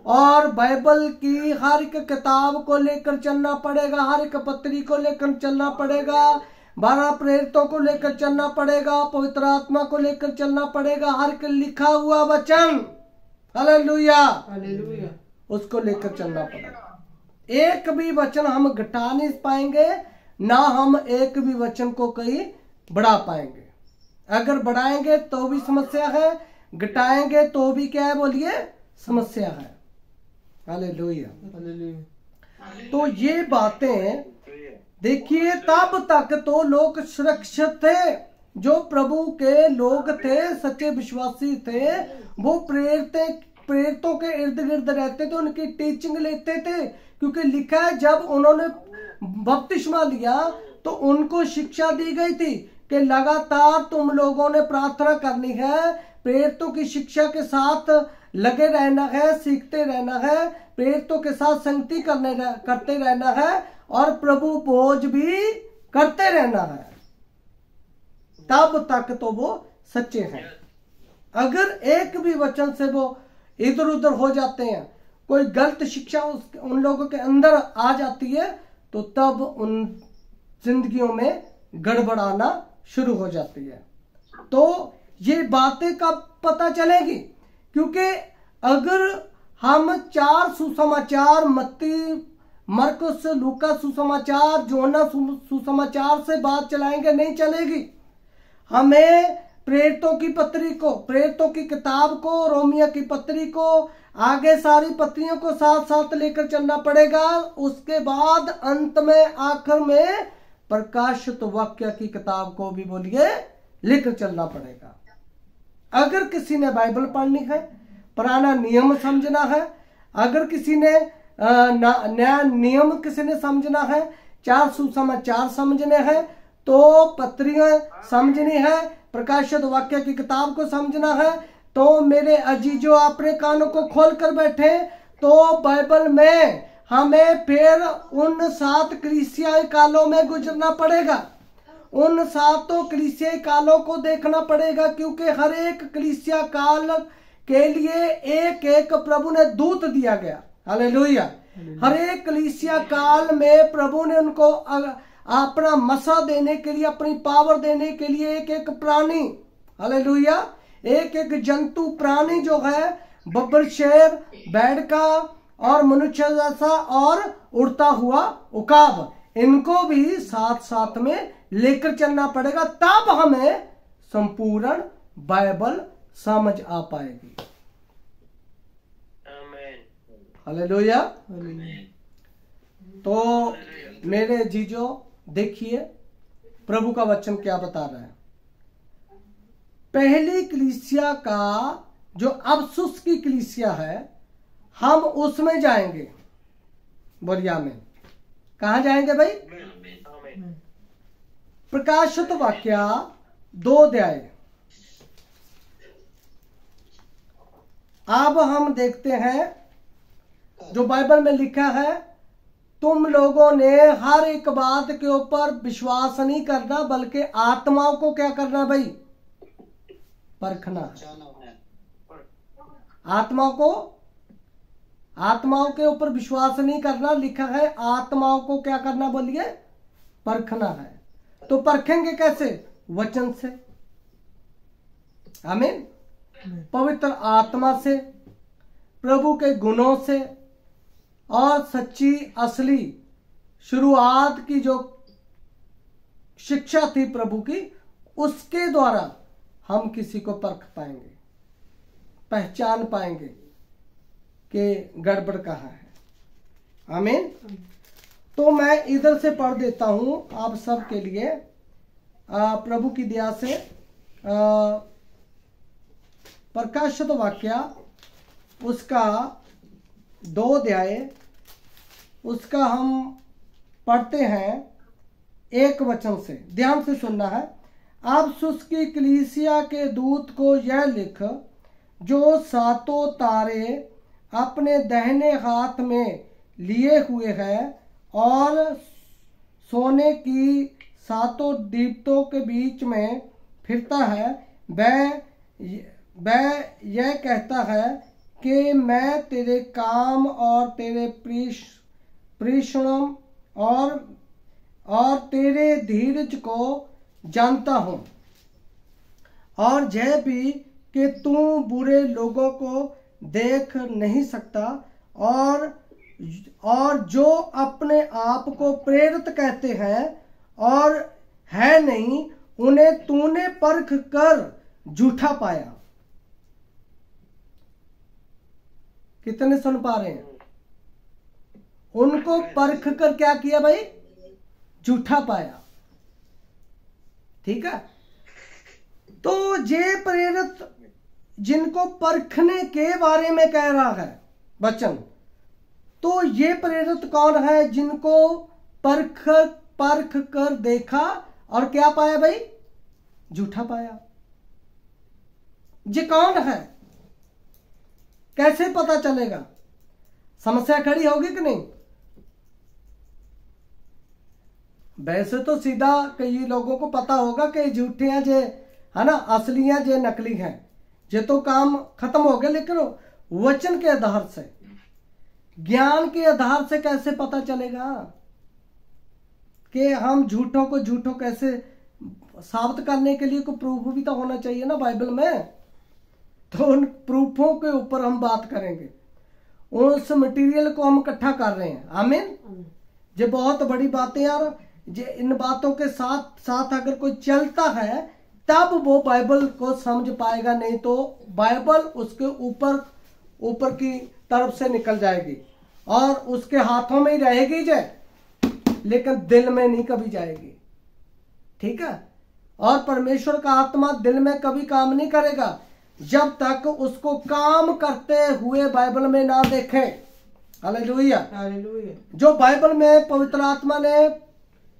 और बाइबल की हर एक किताब को लेकर चलना पड़ेगा, हर एक पत्री को लेकर चलना पड़ेगा, 12 प्रेरितों को लेकर चलना पड़ेगा, पवित्र आत्मा को लेकर चलना पड़ेगा, हर एक लिखा हुआ वचन, हालेलुया, हालेलुया, उसको लेकर चलना पड़ेगा। एक भी वचन हम घटा नहीं पाएंगे, ना हम एक भी वचन को कहीं बढ़ा पाएंगे। अगर बढ़ाएंगे तो भी समस्या है, घटाएंगे तो भी क्या है, बोलिए, समस्या है। हालेलुया। तो ये बातें देखिए, तब तक तो लोग सुरक्षित थे, जो प्रभु के लोग थे, सच्चे विश्वासी थे, वो प्रेरितों के इर्द गिर्द रहते थे, उनकी टीचिंग लेते थे, क्योंकि लिखा है जब उन्होंने बपतिस्मा लिया तो उनको शिक्षा दी गई थी कि लगातार तुम लोगों ने प्रार्थना करनी है, प्रेरितों की शिक्षा के साथ लगे रहना है, सीखते रहना है, प्रेरितों के साथ संगति करते रहना है, और प्रभु भोज भी करते रहना है। तब तक तो वो सच्चे हैं। अगर एक भी वचन से वो इधर उधर हो जाते हैं, कोई गलत शिक्षा उन लोगों के अंदर आ जाती है, तो तब उन जिंदगियों में गड़बड़ाना शुरू हो जाती है। तो ये बातें कब पता चलेगी? क्योंकि अगर हम 4 सुसमाचार, मत्ती, मरकुस, लूका सुसमाचार, जोना सुसमाचार से बात चलाएंगे, नहीं चलेगी। हमें प्रेरितों की पत्री को, प्रेरितों की किताब को, रोमिया की पत्री को, आगे सारी पत्रियों को साथ साथ लेकर चलना पड़ेगा। उसके बाद अंत में, आखिर में प्रकाशित वाक्य की किताब को भी, बोलिए, लेकर चलना पड़ेगा। अगर किसी ने बाइबल पढ़नी है, पुराना नियम समझना है, अगर किसी ने नया नियम किसी ने समझना है, 4 सुसमाचार समझने हैं, तो पत्रियां समझनी है, प्रकाशित वाक्य की किताब को समझना है, तो मेरे अजीजों, अपने कानों को खोल कर बैठे। तो बाइबल में हमें फिर उन 7 कलीसियाई कालों में गुजरना पड़ेगा, उन 7 कलीसियाई कालों को देखना पड़ेगा, क्योंकि हर एक कलीसिया काल के लिए एक एक प्रभु ने दूत दिया गया। हालेलुया। हर एक कलीसिया काल में प्रभु ने उनको अपना मसा देने के लिए, अपनी पावर देने के लिए एक एक प्राणी, हालेलुया, एक एक जंतु प्राणी जो है, बब्बर, शेर, बैडका और मनुष्य जैसा और उड़ता हुआ उकाब, इनको भी साथ साथ में लेकर चलना पड़ेगा। तब हमें संपूर्ण बाइबल समझ आ पाएगी। हालेलुया। तो मेरे जीजो, देखिए प्रभु का वचन क्या बता रहा है। पहली कलीसिया का जो अफसुस की कलीसिया है, हम उसमें जाएंगे। बोलिए आमीन। कहां जाएंगे भाई? प्रकाशित वाक्य 2 अध्याय। अब हम देखते हैं जो बाइबल में लिखा है, तुम लोगों ने हर एक बात के ऊपर विश्वास नहीं करना, बल्कि आत्माओं को क्या करना भाई? परखना है। आत्माओं के ऊपर विश्वास नहीं करना, लिखा है आत्माओं को क्या करना, बोलिए, परखना है। तो परखेंगे कैसे? वचन से। आमीन। पवित्र आत्मा से, प्रभु के गुणों से और सच्ची असली शुरुआत की जो शिक्षा थी प्रभु की, उसके द्वारा हम किसी को परख पाएंगे, पहचान पाएंगे कि गड़बड़ कहाँ है। आमीन। तो मैं इधर से पढ़ देता हूं आप सब के लिए, प्रभु की दया से प्रकाशित वाक्य उसका 2 अध्याय, उसका हम पढ़ते हैं 1 वचन से। ध्यान से सुनना है। अब सुस की कलीसिया के दूत को यह लिख, जो 7 तारे अपने दाहिने हाथ में लिए हुए है और सोने की 7 दीप्तों के बीच में फिरता है, वह यह कहता है कि मैं तेरे काम और तेरे परिश्रम और तेरे धीरज को जानता हूं, और यह भी कि तू बुरे लोगों को देख नहीं सकता, और जो अपने आप को प्रेरित कहते हैं और है नहीं, उन्हें तूने परख कर झूठा पाया। कितने सुन पा रहे हैं? उनको परख कर क्या किया भाई? झूठा पाया। ठीक है। तो ये प्रेरित जिनको परखने के बारे में कह रहा है वचन, तो ये प्रेरित कौन है? जिनको परख कर देखा और क्या पाया भाई? झूठा पाया। ये कौन है? कैसे पता चलेगा? समस्या खड़ी होगी कि नहीं? वैसे तो सीधा कई लोगों को पता होगा कि झूठे हैं जे, है ना, असली हैं जे नकली हैं, ये तो काम खत्म हो गया। लेकिन वचन के आधार से, ज्ञान के आधार से कैसे पता चलेगा कि हम झूठों को झूठों कैसे साबित करने के लिए कोई प्रूफ भी तो होना चाहिए ना बाइबल में। तो उन प्रूफों के ऊपर हम बात करेंगे, उस मटेरियल को हम इकट्ठा कर रहे हैं। आमीन। ये बहुत बड़ी बातें यार। ये इन बातों के साथ साथ अगर कोई चलता है तब वो बाइबल को समझ पाएगा, नहीं तो बाइबल उसके ऊपर की तरफ से निकल जाएगी और उसके हाथों में ही रहेगी जे, लेकिन दिल में नहीं कभी जाएगी। ठीक है। और परमेश्वर का आत्मा दिल में कभी काम नहीं करेगा जब तक उसको काम करते हुए बाइबल में ना देखे। हालेलुया। जो बाइबल में पवित्र आत्मा ने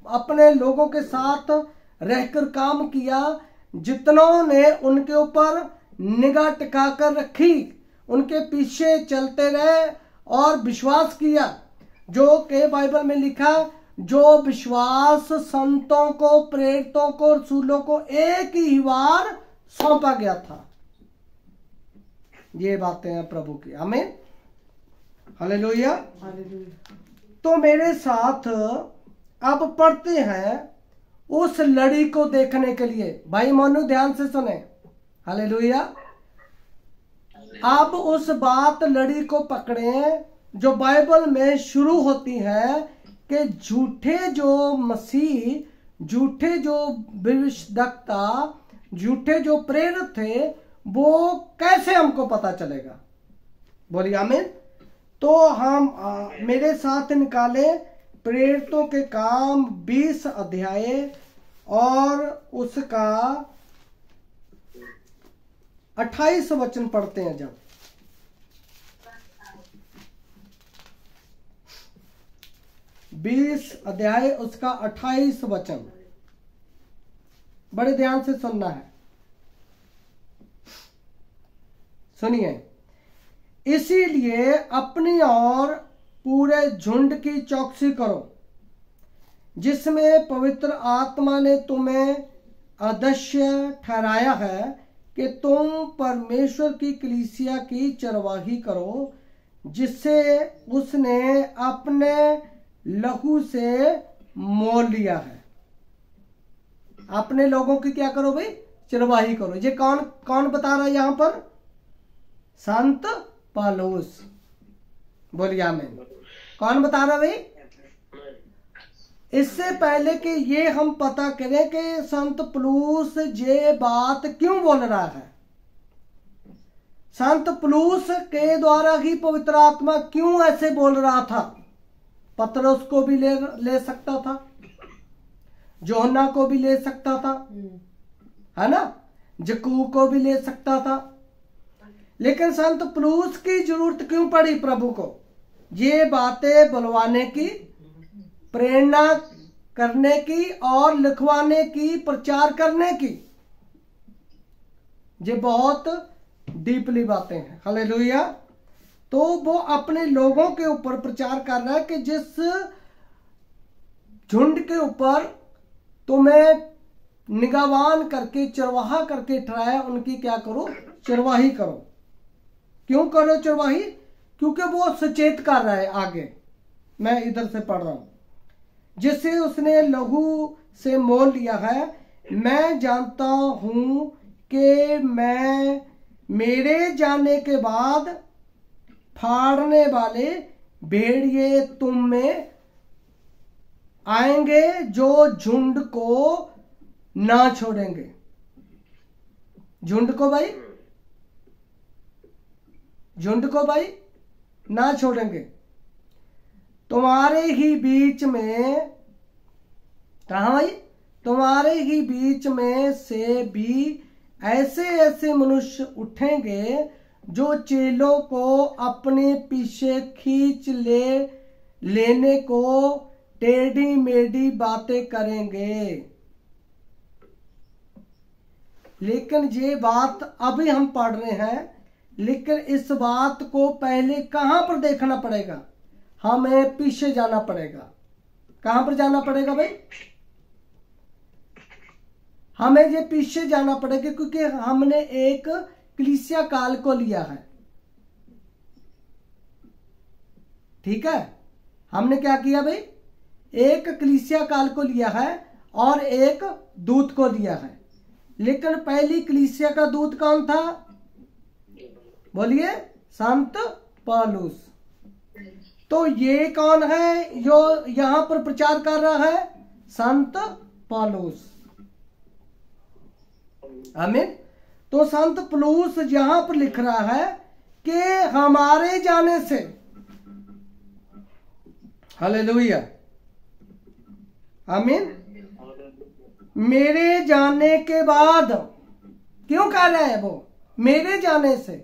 अपने लोगों के साथ रहकर काम किया, जितनों ने उनके ऊपर निगाह टिका कर रखी, उनके पीछे चलते रहे और विश्वास किया, जो के बाइबल में लिखा, जो विश्वास संतों को, प्रेरितों को, रसूलों को एक ही बार सौंपा गया था। ये बातें हैं प्रभु की। आमीन। हालेलुया। तो मेरे साथ अब पढ़ते हैं उस लड़ी को देखने के लिए। भाई मोनू ध्यान से सुने। हालेलुया। अब उस बात लड़ी को पकड़े जो बाइबल में शुरू होती है कि झूठे जो मसीह, झूठे जो भविष्यवक्ता, झूठे जो प्रेरित थे, वो कैसे हमको पता चलेगा? बोलिए आमीन। तो हम मेरे साथ निकाले प्रेरितों के काम 20 अध्याय और उसका 28 वचन पढ़ते हैं। जब 20 अध्याय उसका 28 वचन, बड़े ध्यान से सुनना है। सुनिए। इसीलिए अपनी और पूरे झुंड की चौकसी करो, जिसमें पवित्र आत्मा ने तुम्हें अध्यक्ष ठहराया है कि तुम परमेश्वर की कलीसिया की चरवाही करो, जिससे उसने अपने लहू से मोल लिया है। अपने लोगों की क्या करो भाई? चरवाही करो। ये कौन कौन बता रहा है यहाँ पर? संत पौलुस। बोलिए आमीन। कौन बता रहा भाई? इससे पहले कि ये हम पता करें कि संत पौलुस ये बात क्यों बोल रहा है, संत पौलुस के द्वारा ही पवित्र आत्मा क्यों ऐसे बोल रहा था। पतरस को भी ले सकता था, यूहन्ना को भी ले सकता था, है ना, यकूब को भी ले सकता था, लेकिन संत पौलुस की जरूरत क्यों पड़ी प्रभु को? ये बातें बुलवाने की, प्रेरणा करने की और लिखवाने की, प्रचार करने की। ये बहुत डीपली बातें हैं। हालेलुया। तो वो अपने लोगों के ऊपर प्रचार कर रहा है कि जिस झुंड के ऊपर तुम्हें निगाहवान करके, चरवाहा करके ठहराया, उनकी क्या करो? चरवाही करो। क्यों करो चरवाही? क्योंकि वो सचेत कर रहा है। आगे मैं इधर से पढ़ रहा हूं, जिसे उसने लहू से मोल लिया है। मैं जानता हूं कि मैं मेरे जाने के बाद फाड़ने वाले भेड़िए तुम में आएंगे जो झुंड को ना छोड़ेंगे। झुंड को भाई, झुंड को भाई ना छोड़ेंगे। तुम्हारे ही बीच में, कहा भाई? तुम्हारे ही बीच में से भी ऐसे ऐसे मनुष्य उठेंगे जो चेलों को अपने पीछे खींच लेने को टेढ़ी मेढ़ी बातें करेंगे। लेकिन ये बात अभी हम पढ़ रहे हैं, लेकिन इस बात को पहले कहां पर देखना पड़ेगा? हमें पीछे जाना पड़ेगा। कहां पर जाना पड़ेगा भाई? हमें ये पीछे जाना पड़ेगा, क्योंकि हमने एक कलीसिया काल को लिया है। ठीक है, हमने क्या किया भाई? एक कलीसिया काल को लिया है और एक दूत को लिया है। लेकिन पहली कलीसिया का दूत कौन था? बोलिए, संत पौलुस। तो ये कौन है जो यहां पर प्रचार कर रहा है? संत पौलुस। आमीन। तो संत पौलुस यहां पर लिख रहा है कि हमारे जाने से, हालेलुया, आमीन, मेरे जाने के बाद। क्यों कह रहा है वो? मेरे जाने से।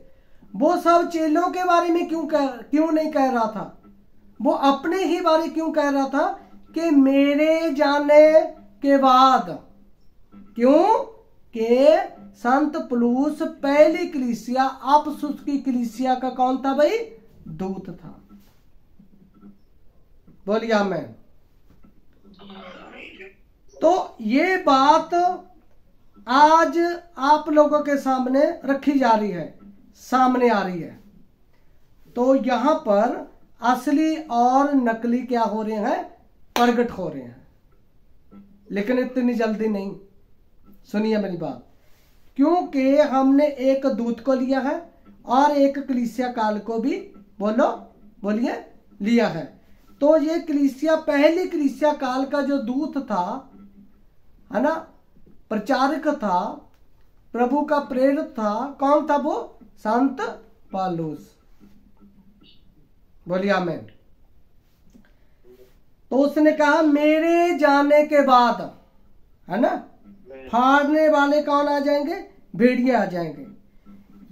वो सब चेलों के बारे में क्यों नहीं कह रहा था? वो अपने ही बारे क्यों कह रहा था कि मेरे जाने के बाद? क्यों? कि संत पौलुस पहली कलीसिया, अफसुस की कलीसिया का कौन था भाई? दूत था। बोलिए आमीन। तो ये बात आज आप लोगों के सामने रखी जा रही है, सामने आ रही है। तो यहां पर असली और नकली क्या हो रहे हैं? प्रकट हो रहे हैं। लेकिन इतनी जल्दी नहीं। सुनिए मेरी बात। क्योंकि हमने एक दूत को लिया है और एक कलीसिया काल को भी, बोलिए, लिया है। तो ये कलीसिया, पहली कलीसिया काल का जो दूत था, है ना, प्रचारक था, प्रभु का प्रेरित था, कौन था वो? संत पौलुस। बोलिए आमीन। तो उसने कहा मेरे जाने के बाद, है ना, फाड़ने वाले कौन आ जाएंगे? भेड़िए आ जाएंगे।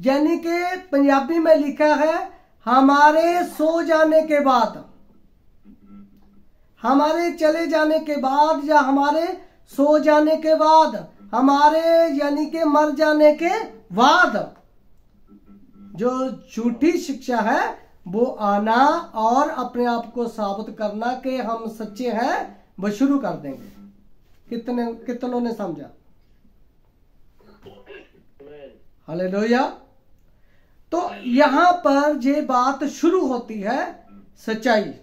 यानी कि पंजाबी में लिखा है हमारे सो जाने के बाद, हमारे चले जाने के बाद, या हमारे सो जाने के बाद, हमारे यानी कि मर जाने के बाद जो झूठी शिक्षा है वो आना और अपने आप को साबित करना कि हम सच्चे हैं, वो शुरू कर देंगे। कितनों ने समझा? हालेलुया। तो यहां पर ये बात शुरू होती है, सच्चाई।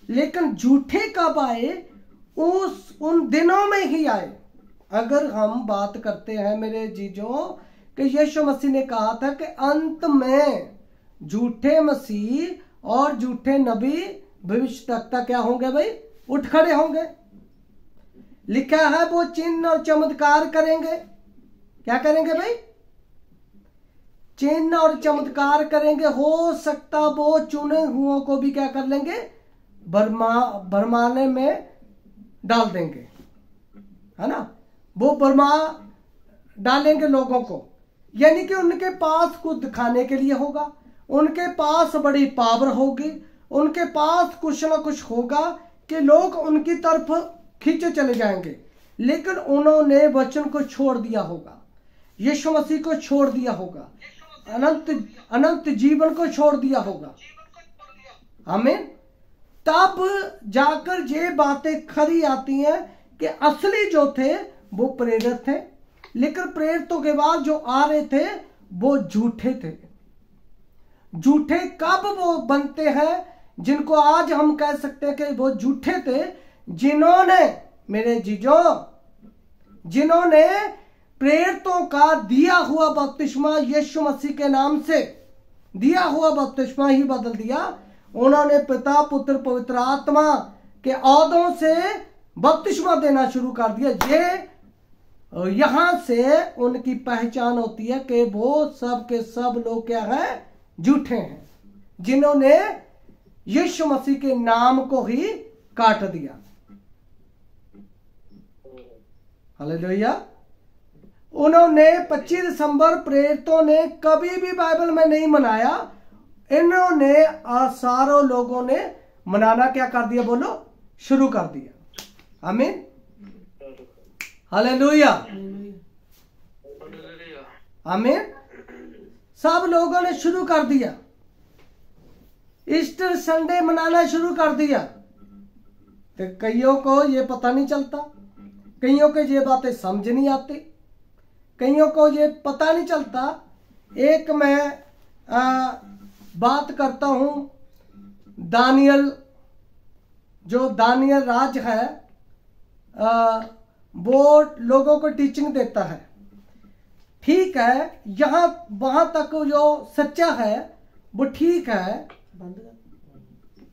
लेकिन झूठे कब आए? उन दिनों में ही आए। अगर हम बात करते हैं मेरे जीजों कि यीशु मसीह ने कहा था कि अंत में झूठे मसीह और झूठे नबी भविष्यवक्ता क्या होंगे भाई, उठ खड़े होंगे। लिखा है वो चिन्ह और चमत्कार करेंगे। क्या करेंगे भाई? चिन्ह और चमत्कार करेंगे। हो सकता वो चुने हुओं को भी क्या कर लेंगे, भरमाने में डाल देंगे, है ना। वो भरमा डालेंगे लोगों को, यानी कि उनके पास कुछ दिखाने के लिए होगा, उनके पास बड़ी पावर होगी, उनके पास कुछ ना कुछ होगा कि लोग उनकी तरफ खींचे चले जाएंगे। लेकिन उन्होंने वचन को छोड़ दिया होगा, यीशु मसीह को छोड़ दिया होगा, अनंत जीवन को छोड़ दिया होगा। आमीन। तब जाकर ये बातें खरी आती हैं कि असली जो थे वो प्रेरित थे, लेकिन प्रेरितों के बाद जो आ रहे थे वो झूठे थे। झूठे कब वो बनते हैं जिनको आज हम कह सकते हैं कि वो झूठे थे? जिन्होंने मेरे जीजो, जिन्होंने प्रेरितों का दिया हुआ बपतिस्मा यीशु मसीह के नाम से दिया हुआ बपतिस्मा ही बदल दिया। उन्होंने पिता पुत्र पवित्र आत्मा के औहदों से बपतिस्मा देना शुरू कर दिया। ये यहां से उनकी पहचान होती है कि वो सब के सब लोग क्या हैं, झूठे हैं, जिन्होंने यीशु मसीह के नाम को ही काट दिया। हालेलुया। उन्होंने 25 दिसंबर प्रेरितों ने कभी भी बाइबल में नहीं मनाया। इन्होंने सारों लोगों ने मनाना क्या कर दिया, बोलो, शुरू कर दिया। आमीन। हालेलुया। आमीन। सब लोगों ने शुरू कर दिया, ईस्टर संडे मनाना शुरू कर दिया। तो कईयों को ये पता नहीं चलता, कईयों को ये बातें समझ नहीं आती, कईयों को ये पता नहीं चलता। एक मैं बात करता हूं, दानियल, जो दानियल राज है, वो लोगों को टीचिंग देता है। ठीक है, यहां वहां तक जो सच्चा है वो ठीक है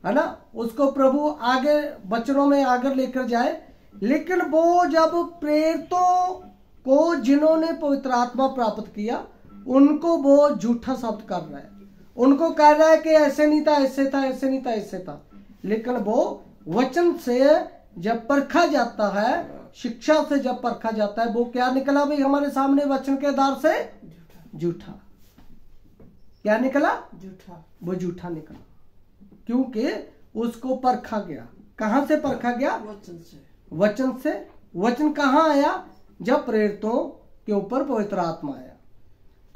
ना, उसको प्रभु आगे वचनों में आगे लेकर जाए। लेकिन वो जब प्रेरितों को जिन्होंने पवित्र आत्मा प्राप्त किया उनको वो झूठा शब्द कर रहा है, उनको कह रहा है कि ऐसे नहीं था, ऐसे था, ऐसे नहीं था, ऐसे था। लेकिन वो वचन से जब परखा जाता है, शिक्षा से जब परखा जाता है, वो क्या निकला भाई हमारे सामने वचन के आधार से? झूठा। क्या निकला? झूठा। वो झूठा निकला क्योंकि उसको परखा गया। कहां से परखा गया? वचन से। वचन से। वचन कहां आया? जब प्रेरितों के ऊपर पवित्र आत्मा आया,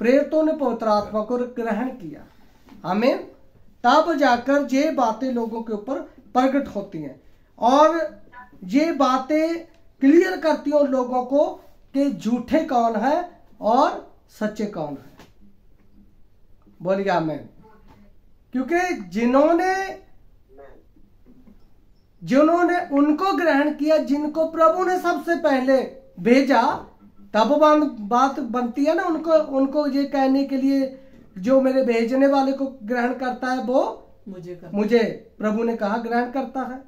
प्रेरितों ने पवित्र आत्मा को ग्रहण किया। आमीन। तब जाकर ये बातें लोगों के ऊपर प्रकट होती हैं और ये बातें क्लियर करती हैं उन लोगों को कि झूठे कौन है और सच्चे कौन है। बोलिए आमीन। क्योंकि जिन्होंने उनको ग्रहण किया, जिनको प्रभु ने सबसे पहले भेजा, तब बात बनती है ना उनको ये कहने के लिए, जो मेरे भेजने वाले को ग्रहण करता है वो मुझे प्रभु ने कहा ग्रहण करता है।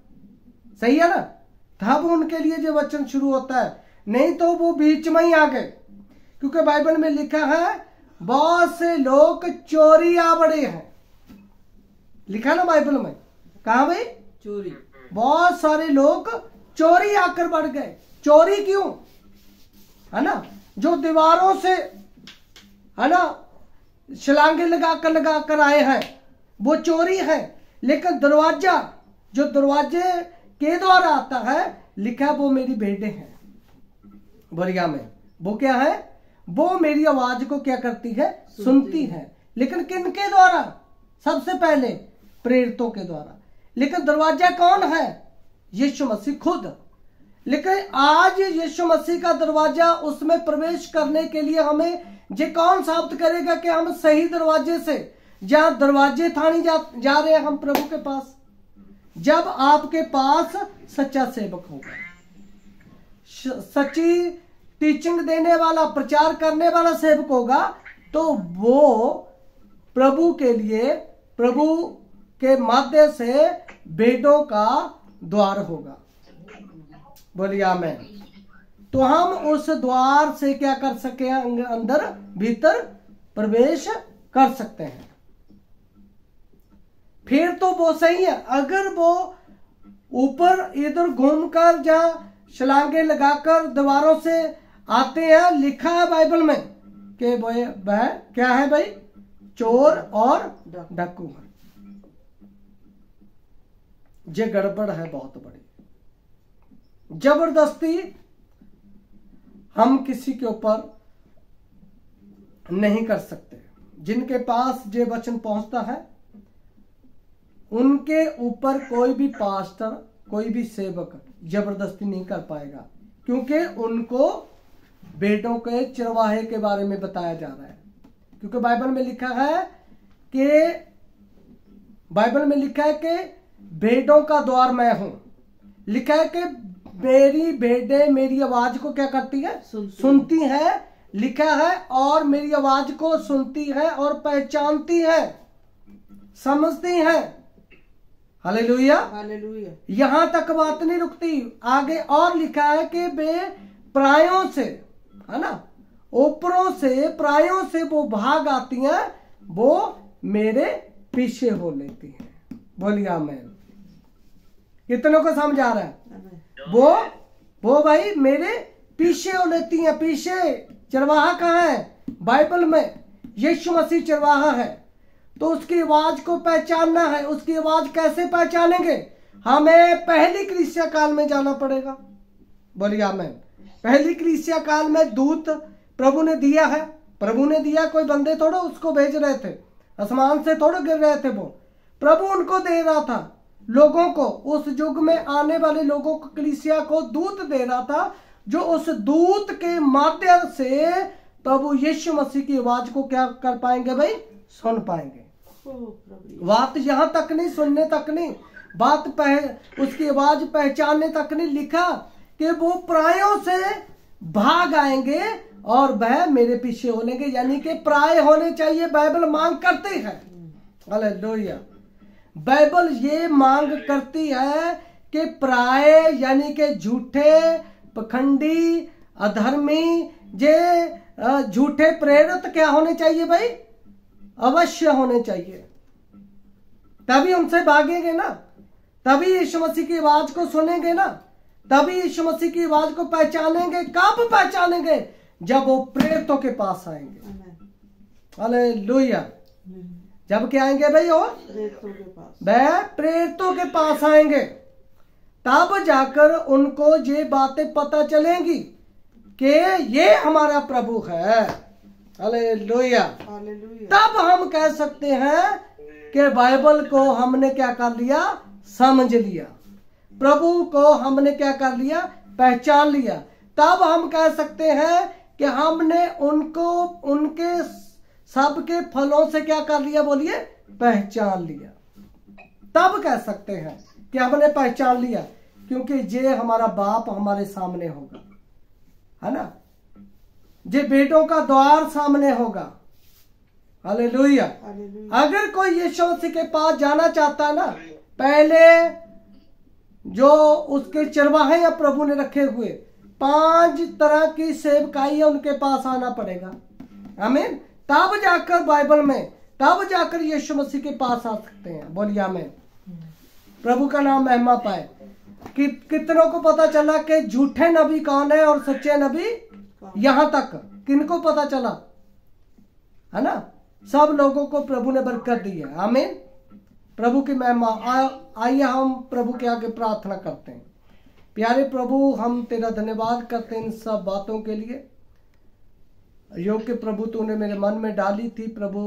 सही है ना? तब उनके लिए जो वचन शुरू होता है, नहीं तो वो बीच में ही आ गए। क्योंकि बाइबल में लिखा है बहुत से लोग चोरी आ बड़े हैं। लिखा ना बाइबल में, कहा भाई? चोरी। बहुत सारे लोग चोरी आकर बढ़ गए। चोरी क्यों? है ना, जो दीवारों से, है ना, छलांगे लगाकर आए हैं वो चोरी है। लेकिन दरवाजा, जो दरवाजे के द्वारा आता है, लिखा है वो मेरी भेड़ें हैं। बरिया में वो क्या है? वो मेरी आवाज को क्या करती है? सुनती है। लेकिन किन के द्वारा? सबसे पहले प्रेरितों के द्वारा। लेकिन दरवाजा कौन है? यीशु मसीह खुद। लेकिन आज यीशु मसीह का दरवाजा, उसमें प्रवेश करने के लिए हमें ये कौन साबित करेगा कि हम सही दरवाजे से, जहां दरवाजे थानी जा रहे हैं हम प्रभु के पास? जब आपके पास सच्चा सेवक होगा, सच्ची टीचिंग देने वाला, प्रचार करने वाला सेवक होगा, तो वो प्रभु के लिए, प्रभु के माध्यम से भेड़ों का द्वार होगा। बोलिए आमीन। तो हम उस द्वार से क्या कर सके, अंदर भीतर प्रवेश कर सकते हैं। फिर तो वो सही है। अगर वो ऊपर इधर घूमकर जहां छलांगे लगाकर दीवारों से आते हैं, लिखा है बाइबल में कि वह क्या है भाई, चोर और डाकू है। ये गड़बड़ है बहुत बड़ी। जबरदस्ती हम किसी के ऊपर नहीं कर सकते। जिनके पास ये वचन पहुंचता है उनके ऊपर कोई भी पास्टर, कोई भी सेवक जबरदस्ती नहीं कर पाएगा, क्योंकि उनको भेड़ों के चरवाहे के बारे में बताया जा रहा है। क्योंकि बाइबल में लिखा है कि भेड़ों का द्वार मैं हूं। लिखा है कि मेरी भेड़ें मेरी आवाज को क्या करती है, सुनती है। लिखा है और मेरी आवाज को सुनती है और पहचानती है, समझती है। Hallelujah, hallelujah. यहां तक बात नहीं रुकती, आगे और लिखा है कि वे प्रायों से, है ना, ऊपरों से, प्रायों से वो भाग आती हैं, वो मेरे पीछे हो लेती हैं। बोलिए आमीन। कितनों को समझ आ रहा है? वो भाई मेरे पीछे हो लेती हैं। पीछे चरवाहा कहाँ है? बाइबल में यीशु मसीह चरवाहा है। तो उसकी आवाज को पहचानना है। उसकी आवाज कैसे पहचानेंगे? हमें पहली कलीसिया काल में जाना पड़ेगा। बोलिए आमीन। पहली कलीसिया काल में दूत प्रभु ने दिया है। प्रभु ने दिया, कोई बंदे थोड़े उसको भेज रहे थे, आसमान से थोड़े गिर रहे थे। वो प्रभु उनको दे रहा था, लोगों को, उस युग में आने वाले लोगों को, कलीसिया को दूत दे रहा था, जो उस दूत के माध्यम से प्रभु यीशु मसीह की आवाज को क्या कर पाएंगे भाई? सुन पाएंगे। बात यहां तक नहीं, सुनने तक नहीं, बात उसकी आवाज पहचानने तक नहीं। लिखा कि वो प्रायों से भाग आएंगे और वह मेरे पीछे हो लेंगे। यानी कि प्राय होने चाहिए, बाइबल मांग करती है। हालेलुया। बाइबल ये मांग करती है कि प्राय यानी कि झूठे, पखंडी, अधर्मी, जे झूठे प्रेरित क्या होने चाहिए भाई? अवश्य होने चाहिए। तभी उनसे भागेंगे ना, तभी यीशु मसीह की आवाज को सुनेंगे ना, तभी यीशु मसीह की आवाज को पहचानेंगे। कब पहचानेंगे? जब वो प्रेरितों के पास आएंगे। हालेलुया। जब क्या आएंगे भाई? और प्रेरितों के पास आएंगे, तब जाकर उनको ये बातें पता चलेंगी कि ये हमारा प्रभु है। हालेलुया। तब हम कह सकते हैं कि बाइबल को हमने क्या कर लिया? समझ लिया। प्रभु को हमने क्या कर लिया? पहचान लिया। तब हम कह सकते हैं कि हमने उनको उनके सबके फलों से क्या कर लिया? बोलिए, पहचान लिया। तब कह सकते हैं कि हमने पहचान लिया, क्योंकि ये हमारा बाप हमारे सामने होगा, है ना। ये बेटों का द्वार सामने होगा। हालेलुया। अगर कोई यीशु मसीह के पास जाना चाहता है ना, पहले जो उसके चरवाहे या प्रभु ने रखे हुए 5 तरह की सेवकाई है, उनके पास आना पड़ेगा। आमीन। तब जाकर बाइबल में, तब जाकर यीशु मसीह के पास आ सकते हैं। बोलिए आमीन। प्रभु का नाम महिमा पाए। कितनों को पता चला कि झूठे नबी कौन है और सच्चे नबी? यहां तक किनको पता चला, है ना? सब लोगों को प्रभु ने बरकत दी है। आमीन। प्रभु की महिमा। आइए हम प्रभु के आगे प्रार्थना करते हैं। प्यारे प्रभु, हम तेरा धन्यवाद करते हैं इन सब बातों के लिए, योग्य प्रभु तूने मेरे मन में डाली थी। प्रभु